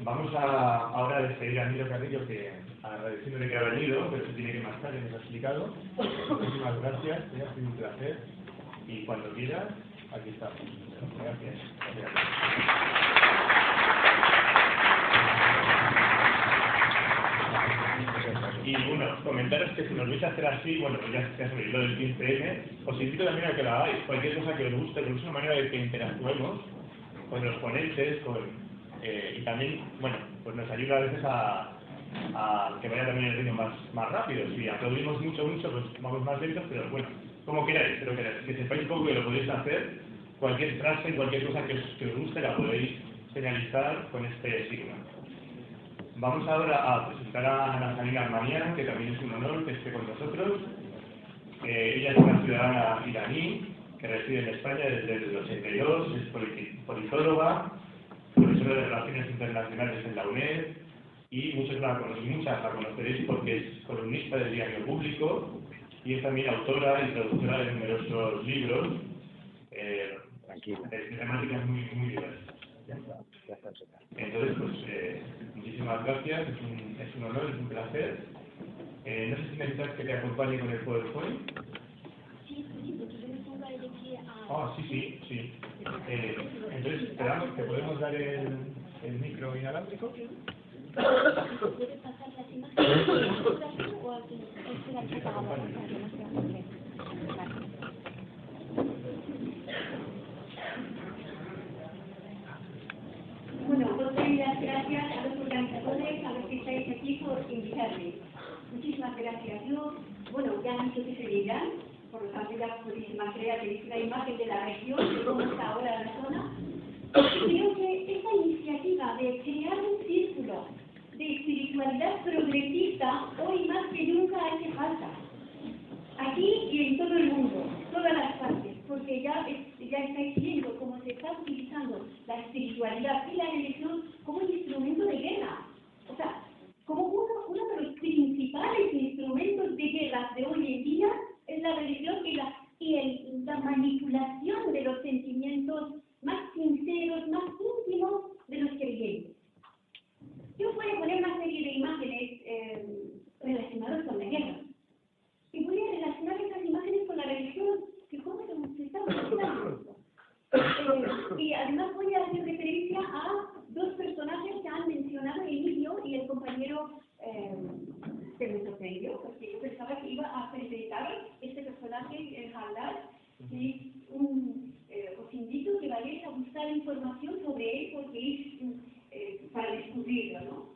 Vamos ahora a despedir a Miro Carrillo, que agradeciéndole que ha venido, pero se tiene que marchar, ya nos ha explicado. Muchísimas gracias, ha sido un placer. Y cuando quieras, aquí estamos. Gracias. Y bueno, comentaros que si nos vais a hacer así, bueno, pues ya se ha subido lo del 15M, os invito también a que lo hagáis. Cualquier cosa que os guste, porque es una manera de que interactuemos con los ponentes, y también, bueno, pues nos ayuda a veces a que vaya también el ritmo más rápido. Si aplaudimos mucho, pues vamos más lentos, pero bueno, como queráis, pero que sepáis un poco que lo podéis hacer. Cualquier frase, cualquier cosa que os guste, la podéis señalizar con este signo. Vamos ahora a presentar a Ana Janina Armanian, que también es un honor que esté con nosotros. Ella es una ciudadana iraní que reside en España desde el 82, es politóloga, profesora de Relaciones Internacionales en la UNED, y muchas la conoceréis porque es columnista del Diario Público y es también autora y traductora de numerosos libros de temáticas muy diversas. Entonces, pues, muchísimas gracias, es un honor, es un placer. No sé si necesitas que te acompañe con el PowerPoint. Sí, porque yo me pongo a elegir a... Ah, sí. Entonces, esperamos que podemos dar el micro inalámbrico. ¿Puedes pasar las imágenes o aquí? Espera, que apagamos para que no sea muy lejos. Bueno, pues doy las gracias a los organizadores, a los que estáis aquí por invitarme. Muchísimas gracias. Yo, bueno, ya han dicho que se dirán, por lo tanto ya podéis imaginar, tenéis una imagen de la región, de cómo está ahora la zona. Creo que esta iniciativa de crear un círculo de espiritualidad progresista hoy más que nunca hace falta. Aquí y en todo el mundo, todas las partes, porque ya estáis viendo cómo se está utilizando la espiritualidad y la religión como un instrumento de guerra. O sea, como uno de los principales instrumentos de guerra de hoy en día es la religión y la manipulación de los sentimientos más sinceros, más íntimos de los creyentes. Yo voy a poner una serie de imágenes relacionadas con la guerra. Y voy a relacionar esas imágenes con la religión, que cómo se está utilizando. Y además voy a hacer referencia a dos personajes que han mencionado Emilio y el compañero que me sorprendió, porque yo pensaba que iba a presentar este personaje en Haldar, y os invito a que vayáis a buscar información sobre él, porque es para descubrirlo, ¿no?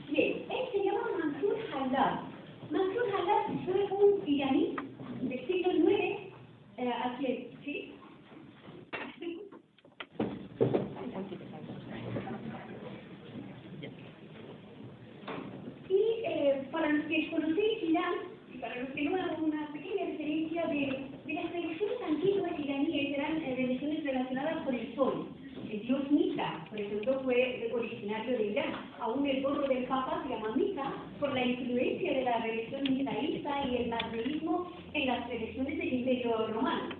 Bien, él se llama Mansur Haldar. Mansur Haldar fue un iraní del siglo IX, ¿sí? Y para los que conocéis Irán, y para los que no, hago una pequeña referencia de las religiones antiguas iraníes, eran religiones relacionadas con el sol. El dios Mitra, por ejemplo, fue originario de Irán. Aún el gorro del Papa se llama Mitra por la influencia de la religión mitraísta y el nazismo en las religiones del Imperio Romano.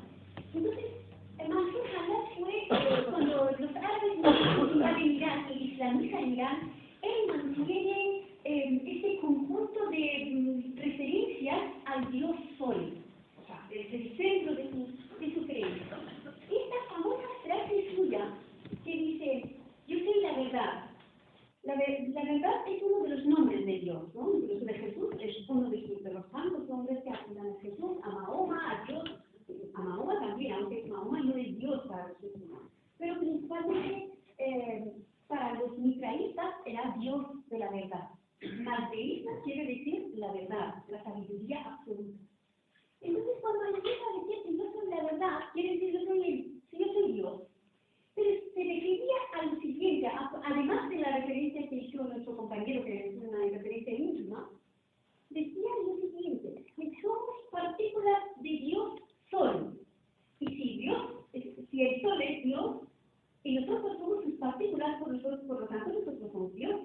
Entonces, Mansur Haldar fue, cuando los árabes invaden Irán y islamizan Irán, él mantiene este conjunto de referencias al dios Sol, o sea, desde el centro de su creencia. Esta famosa frase suya que dice: yo soy la verdad. La verdad es uno de los nombres de Dios, ¿no? Incluso de Jesús, es uno de los tantos nombres que apuntan a Jesús, a Mahoma, a Dios, a Mahoma también, aunque Mahoma no es Dios para los musulmanes. Pero principalmente para los mitraístas era Dios de la verdad. Mazdeísta quiere decir la verdad, la sabiduría absoluta. Entonces, cuando empieza a decir que yo soy la verdad, quiere decir que yo soy Dios. Pero se refería a lo siguiente, además de la referencia que hizo nuestro compañero, que es una referencia íntima, decía lo siguiente, que somos partículas de Dios Sol. Y si el Sol es Dios, y nosotros somos sus partículas, por lo tanto nosotros somos Dios.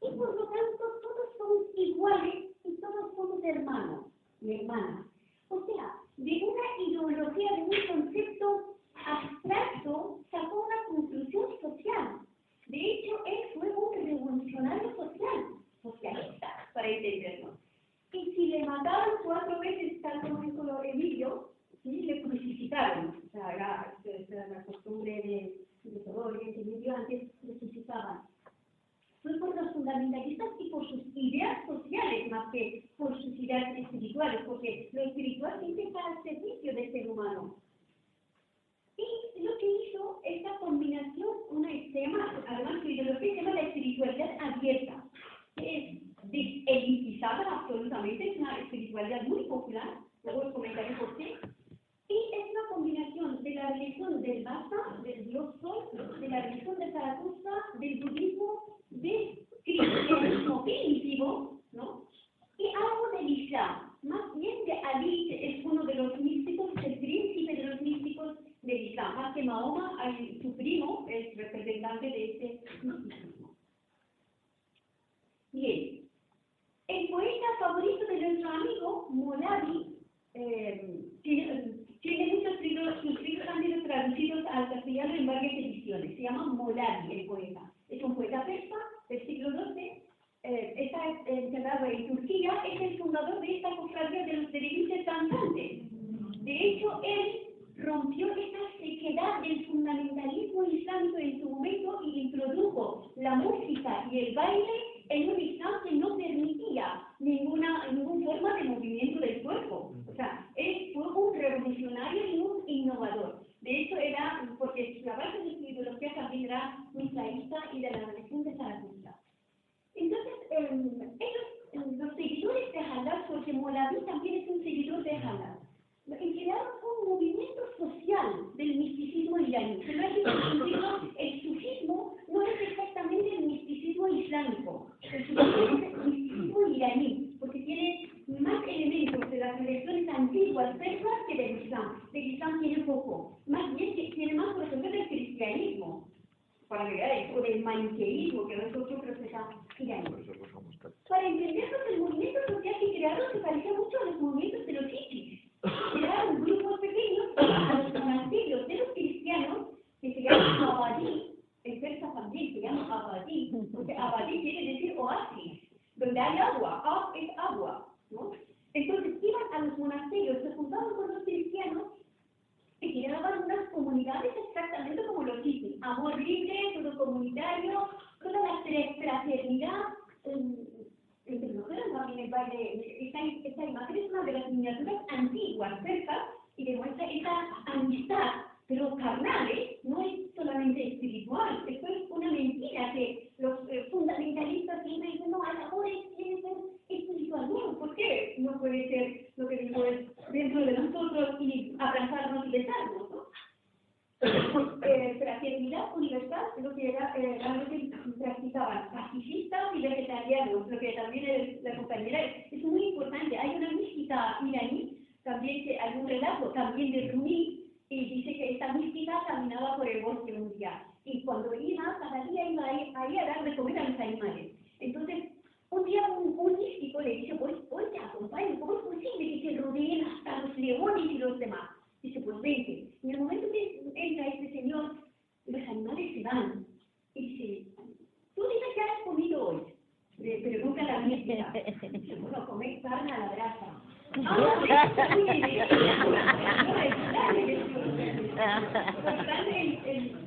Y por lo tanto todos somos iguales y todos somos hermanos y hermanas. O sea, de una ideología, de un concepto abstracto, sacó una conclusión social. antes especificaban. Fue por los fundamentalistas y por sus ideas sociales más que por sus ideas espirituales, porque lo espiritual siempre está al servicio del ser humano. Y lo que hizo esta combinación, además su ideología se llama la espiritualidad abierta, que es elitizada absolutamente, es una espiritualidad muy popular, luego os comentaré por qué. Y es una combinación de la religión del Vasa, del dios Sol, de la religión de Zaratustra, del budismo, del cristianismo primitivo, ¿no? Y algo del Islam. Más bien de Ali, que es uno de los místicos, el príncipe de los místicos del Islam. Más que Mahoma, su primo es representante de este misticismo. Bien. El poeta favorito de nuestro amigo, Molavi, tiene muchos libros, sus libros han sido traducidos al castellano en varias ediciones. Se llama Molavi, el poeta. Es un poeta persa del siglo XII, está enterrado en Turquía, es el fundador de esta cofradía de los derviches danzantes. De hecho, él rompió esta sequedad del fundamentalismo islámico en su momento y introdujo la música y el baile en un Islam que no permitía ninguna forma de movimiento del cuerpo. O sea, él fue un revolucionario y un innovador. De hecho, porque la base de su ideología también era mitraísta y de la religión de Zaratustra. Entonces, los seguidores de Halal, porque Molavi también es un seguidor de Halal, crearon un movimiento social del misticismo iraní. Pero el sufismo no es exactamente el misticismo islámico. El sufismo es el misticismo iraní, porque tiene más elementos de las religiones antiguas persas que del Islam. Del Islam tiene poco. Más bien tiene más, por ejemplo, del cristianismo. Para que veáis, o del maniqueísmo, que nosotros procesamos iraní. Para entenderlo, el movimiento social que crearon se parecía mucho a los movimientos de los hippies. Crearon grupos pequeños a los monasterios de los cristianos que se llaman Abadí, en persa también se llama Abadí, porque Abadí quiere decir oasis, donde hay agua, es agua, ¿no? Entonces iban a los monasterios, se juntaban con los cristianos y creaban unas comunidades exactamente como los hippies, amor libre, todo comunitario, toda la fraternidad. Entre mujeres también el baile, esta imagen es una de las miniaturas antiguas, persas, y demuestra esa amistad, pero carnal, no es solamente espiritual. Esto es una mentira que los fundamentalistas siempre dicen, no, el amor tiene que ser espiritual. Bueno, ¿por qué no puede ser lo que digo es dentro de nosotros y abrazarnos y besarnos, ¿no? Fraternidad universal, lo que realmente practicaban pacifistas y vegetarianos, lo que también la compañera es muy importante. Hay una mística iraní, también que hay un relato también de Rumi, y dice que esta mística caminaba por el bosque un día, y cuando iba, cada día iba ahí a dar de comer a los animales. Entonces, un día un místico le dice, pues te acompaño, ¿cómo es posible que se rodeen hasta los leones y los demás? Dice, pues vente. Y en el momento que entra este señor, los animales se van. Y dice, tú dime qué has comido hoy. Le pregunta la mística. Dice, bueno, comer carne a la brasa.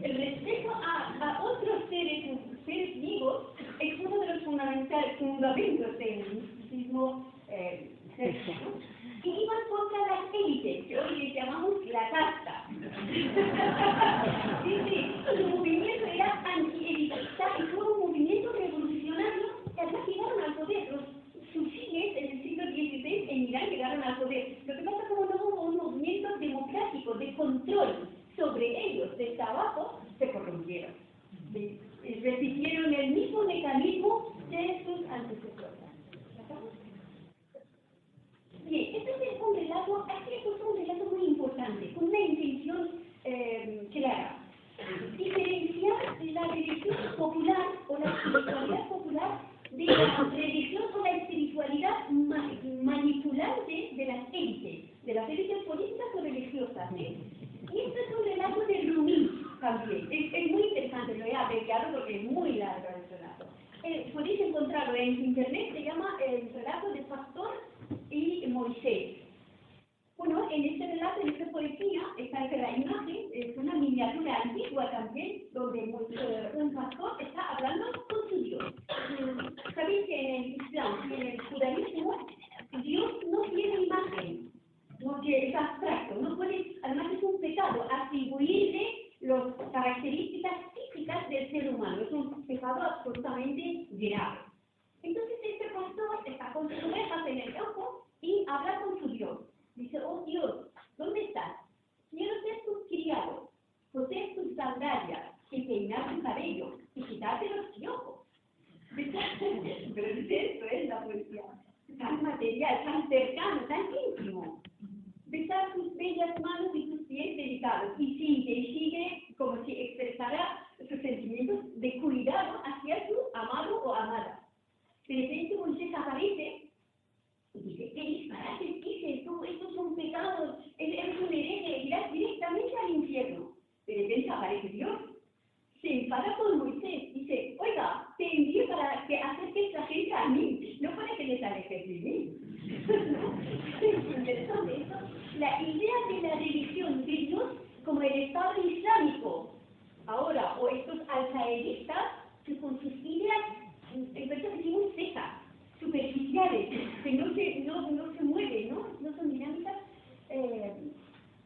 El respeto a otros seres vivos es uno de los fundamentos del misticismo cristiano. Y iban contra las élites, que hoy les llamamos la casta. Su movimiento era anti-elitista y fue un movimiento revolucionario que además llegaron al poder. Los sufíes en el siglo XVI en Irán llegaron al poder. Lo que pasa es que como no hubo un movimiento democrático de control sobre ellos desde abajo, se corrompieron. Repitieron el mismo mecanismo de sus antecesores. Bien, este es un relato, aquí es un relato muy importante, con una intención clara. Diferenciar la religión popular o la espiritualidad popular de la religión o la espiritualidad manipulante de las élites políticas o religiosas. Y este es un relato de Rumi también. Es muy interesante, lo he abreviado porque es muy largo el relato. Podéis encontrarlo en internet, se llama el relato del pastor y Moisés. Bueno, en este relato, en esta poesía, está la imagen, es una miniatura antigua también. también, donde un pastor está hablando con su Dios. Sabéis que en el Islam y en el judaísmo, Dios no tiene imagen, porque es abstracto, no puedes, además es un pecado atribuirle las características típicas del ser humano, es un pecado absolutamente grave. Entonces este pastor está con sus ovejas en el campo y habla con su Dios. Dice, oh Dios, ¿dónde estás? Quiero ser tu criado, coser tus sandalias y peinar tu cabello y quitarte los piojos. Pero esto es la poesía, tan material, tan cercano, tan íntimo. Besar tus bellas manos y tus pies delicados. Y sigue, como si expresara sus sentimientos de cuidado hacia su amado o amada. De repente Moisés aparece y dice, ¿qué disparate dices tú? Estos son pecados, eres un hereje, irás directamente al infierno. De repente aparece Dios, se enfada con Moisés, dice, oiga, te envío para que acerques la gente a mí, no para que les alejes de mí. Es interesante eso. La idea de la religión de Dios como el Estado Islámico, ahora, o estos alcaedistas, que con sus ideas, en verdad decimos secas, superficiales, que no se mueven, no son dinámicas,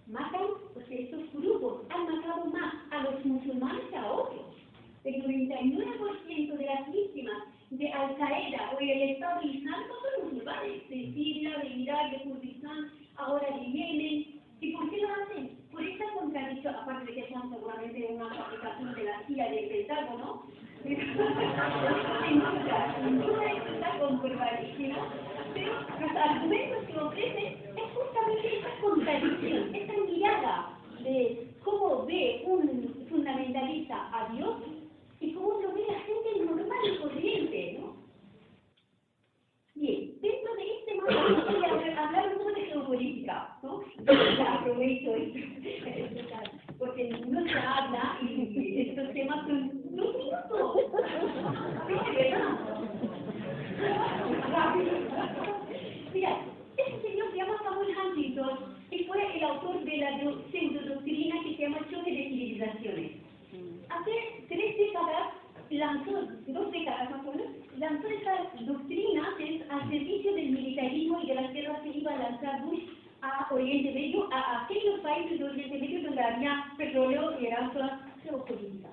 matan, porque estos grupos han matado más a los musulmanes que a otros. El 99% de las víctimas de Al-Qaeda o el Estado Islámico son musulmanes, de Siria, de Irak, de Kurdistán, ahora de Yemen. ¿Y por qué lo hacen? Por esta contradicción, aparte de que son seguramente una fabricación de la CIA del Pentágono, sin duda esto está comprobadísimo, pero los argumentos que ofrecen es justamente esa contradicción, esa mirada de cómo ve un fundamentalista a Dios y cómo lo ve la gente normal y corriente, ¿no? Bien, dentro de este marco voy a hablar un poco de geopolítica, ¿no? Ya aprovecho esto, porque no se habla y estos temas son 2 minutos. Mira, este señor se llama Samuel Huntington y fue el autor de la pseudodoctrina que se llama Choque de Civilizaciones. Hace 3 décadas lanzó, 2 décadas más o menos, lanzó esta doctrina que es al servicio del militarismo y de las guerras que iba a lanzar Bush a Oriente Medio, a aquellos países de Oriente Medio donde había petróleo y eran zonas geopolíticas.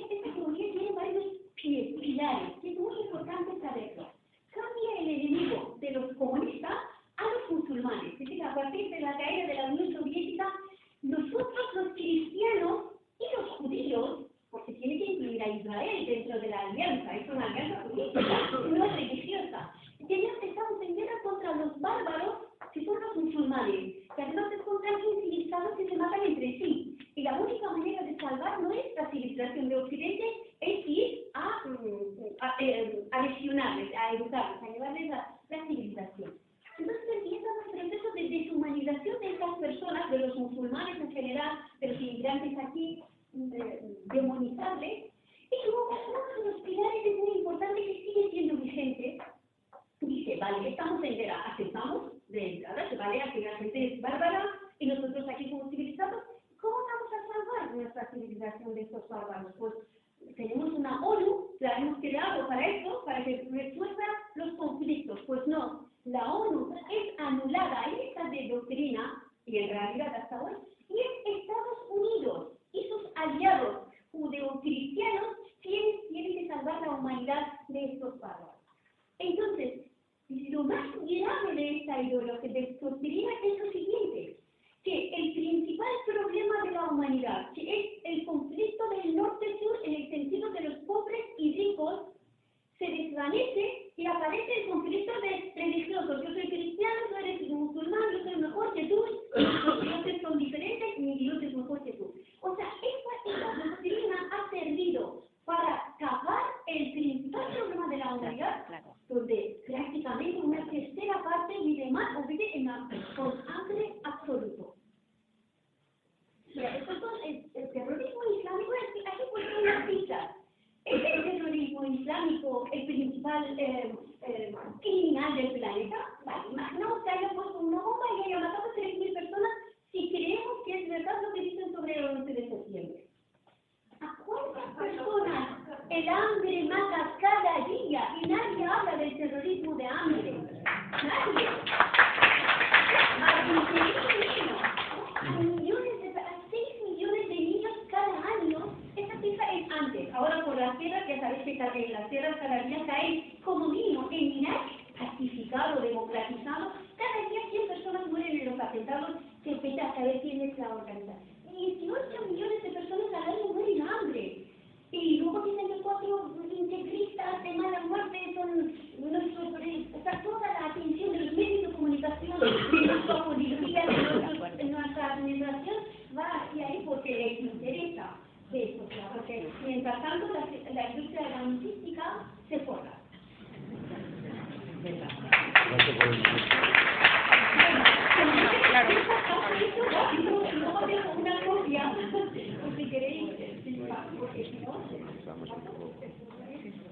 Esta teoría tiene varios pilares, que es muy importante saberlo. Cambia el enemigo de los comunistas a los musulmanes. Es decir, a partir de la caída de la Unión Soviética, nosotros los cristianos y los judíos, porque tiene que incluir a Israel dentro de la alianza, es una alianza política, no es religiosa. Estamos en guerra contra los bárbaros, que son los musulmanes, que además es contra los civilizados que se matan entre sí. Y la única manera de salvar nuestra civilización de Occidente es ir a lesionarles, a educarles, a llevarles la civilización. Entonces empieza un proceso de deshumanización de estas personas, de los musulmanes en general, de los inmigrantes aquí, demonizarles. Y luego uno de los pilares es muy importante que sigue siendo vigente. Dice, vale, estamos en guerra, aceptamos de entrada, que vale, aquí la gente es bárbara y nosotros aquí somos civilizados. ¿Cómo vamos a salvar nuestra civilización de estos bárbaros? Pues tenemos una ONU, la hemos creado para eso, para que resuelva los conflictos. Pues no, la ONU es anulada en esta doctrina, y en realidad hasta hoy, y es Estados Unidos y sus aliados judeocristianos tienen que salvar la humanidad de estos bárbaros. Entonces, lo más grave de esta ideología, de esta doctrina, es lo siguiente, que el principal problema de la humanidad, que es el conflicto del norte-sur en el sentido de los pobres y ricos, se desvanece y aparece el conflicto de religiosos. Yo soy cristiano, tú eres musulmán, yo soy mejor que tú, los dioses son diferentes, mi Dios es mejor que tú. O sea, esta doctrina ha servido para tapar el principal problema de la humanidad, donde prácticamente una tercera parte vive mal o vive con hambre absoluto. Mira, el terrorismo islámico, aquí puesto unas citas. ¿Es el terrorismo islámico el principal criminal del planeta? Vale, imaginamos que haya puesto una bomba y haya matado a 3.000 personas si creemos que es verdad lo que dicen el hambre mata cada día y nadie habla del terrorismo de hambre. Nadie. A 6 millones de niños cada año. Esa cifra es antes. Ahora por las guerras, ya sabéis que en las guerras cada día caen como mínimo en Irak, pacificado, democratizado. Cada día 100 personas mueren en los atentados que empieza a saber quién es la organización. 18 millones de personas al año mueren de hambre. Y luego dicen que 4 integristas de mala muerte son nuestros, o sea, toda la atención de los medios de comunicación, de nuestra policía, de nuestra administración va hacia ahí porque les interesa eso, porque mientras tanto la industria armamentística se forra. Una copia, por si queréis, porque si no...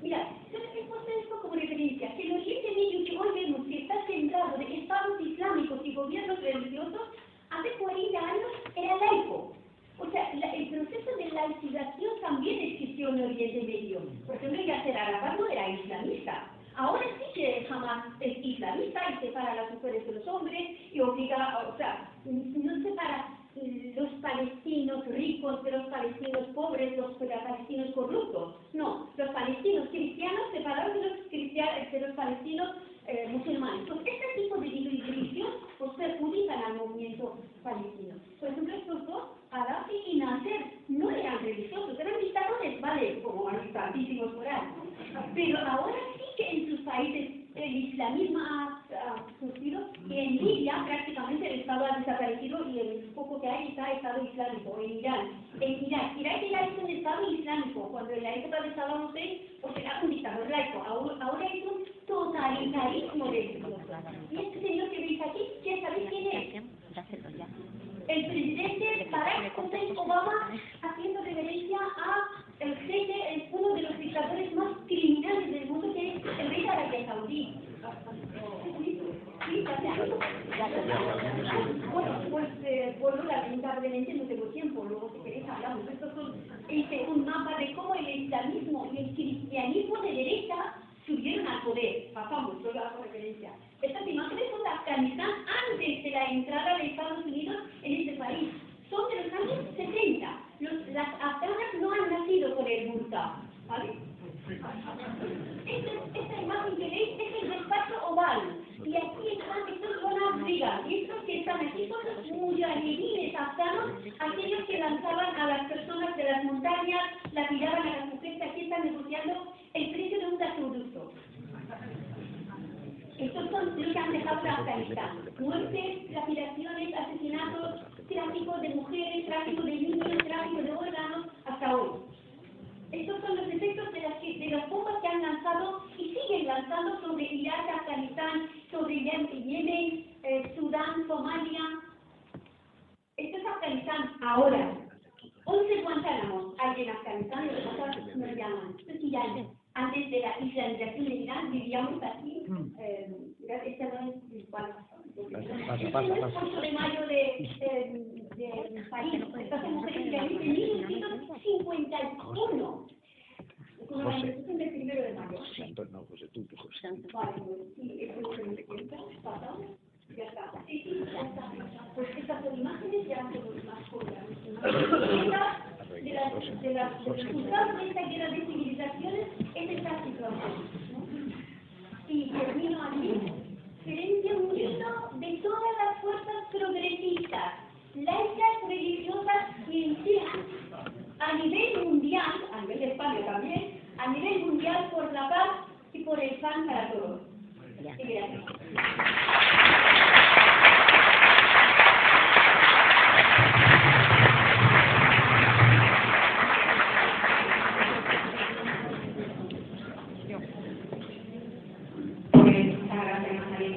Mira, yo les he puesto esto como referencia, que el Oriente Medio que hoy vemos que está centrado de estados islámicos y gobiernos religiosos, hace 40 años era laico. O sea, el proceso de laicización también existió en el Oriente Medio. Por ejemplo, Yasser Arafat no era islamista. Ahora sí que Hamas es islamista y separa a las mujeres de los hombres y obliga, o sea, no separa los palestinos ricos de los palestinos pobres, los palestinos corruptos. No, los palestinos cristianos separados de los palestinos musulmanes. Pues este tipo de división pues perjudican al movimiento palestino. Por ejemplo, estos dos, Gaddafi y Nasser, no eran religiosos, eran dictadores, vale, como hay tantísimos por ahí. Pero ahora sí que en sus países el islamismo ha surgido y en Libia prácticamente el Estado ha desaparecido y el poco que hay está Estado Islámico, en Irán. En Irak ya es un Estado Islámico, cuando en la época de Saddam Hussein pues era un dictador laico, ahora es un totalitarismo religioso. Y este señor que veis aquí, ¿ya sabéis quién es? El presidente Barack Hussein Obama, haciendo referencia a el jefe, uno de los dictadores más criminales del mundo, que es el rey de Arabia Saudí. Bueno, pues lamentablemente no tengo tiempo, luego si queréis hablamos. Estos son un mapa de cómo el islamismo y el cristianismo de derecha subieron al poder. Pasamos, solo hago referencia. Estas imágenes son de Afganistán antes de la entrada de Estados Unidos en este país. Son de los años 60. Las afganas no han nacido con el burka, ¿vale? Esta imagen que veis es el despacho oval. Y aquí están, estos son las brigas. Y estos que están aquí son los mujahidines afganos, aquellos que lanzaban a las personas de las montañas, lapidaban a las mujeres. Aquí están negociando el precio de un gasoducto. Estos son los que han dejado de Afganistán. Muertes, lapidaciones, asesinatos, tráfico de mujeres, tráfico de niños, tráfico de órganos, hasta hoy. Estos son los efectos de las bombas que han lanzado y siguen lanzando sobre Irak, Afganistán, sobre Yemen, Sudán, Somalia. Esto es Afganistán ahora. 11 Guantánamos hay en Afganistán, los demás no llaman. Esto es Irán. Antes de la islamización de Irán vivíamos aquí. Este no es pasa. El 8 de mayo de París. Estas son mujeres iraníes de 1951. Con la manifestación del 1 de mayo. José, tú. Vale, pues sí, eso es el tiempo pasado. Ya está. Sí, ya está. Pues estas son imágenes, ya son más cortas. De los resultados de esta guerra de civilizaciones es esta situación, ¿no? Y termino aquí. Frente a un grito de todas las fuerzas progresistas, laicas, religiosas y indígenas, a nivel mundial, a nivel de España también, a nivel mundial por la paz y por el pan para todos. Y gracias.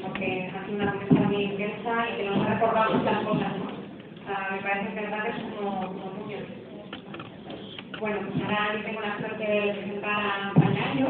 Porque ha sido una propuesta muy intensa y que nos ha recordado muchas cosas, ¿no? Me parece que verdad que es como mucho. Bueno, pues ahora tengo la suerte de presentar a Pañayo.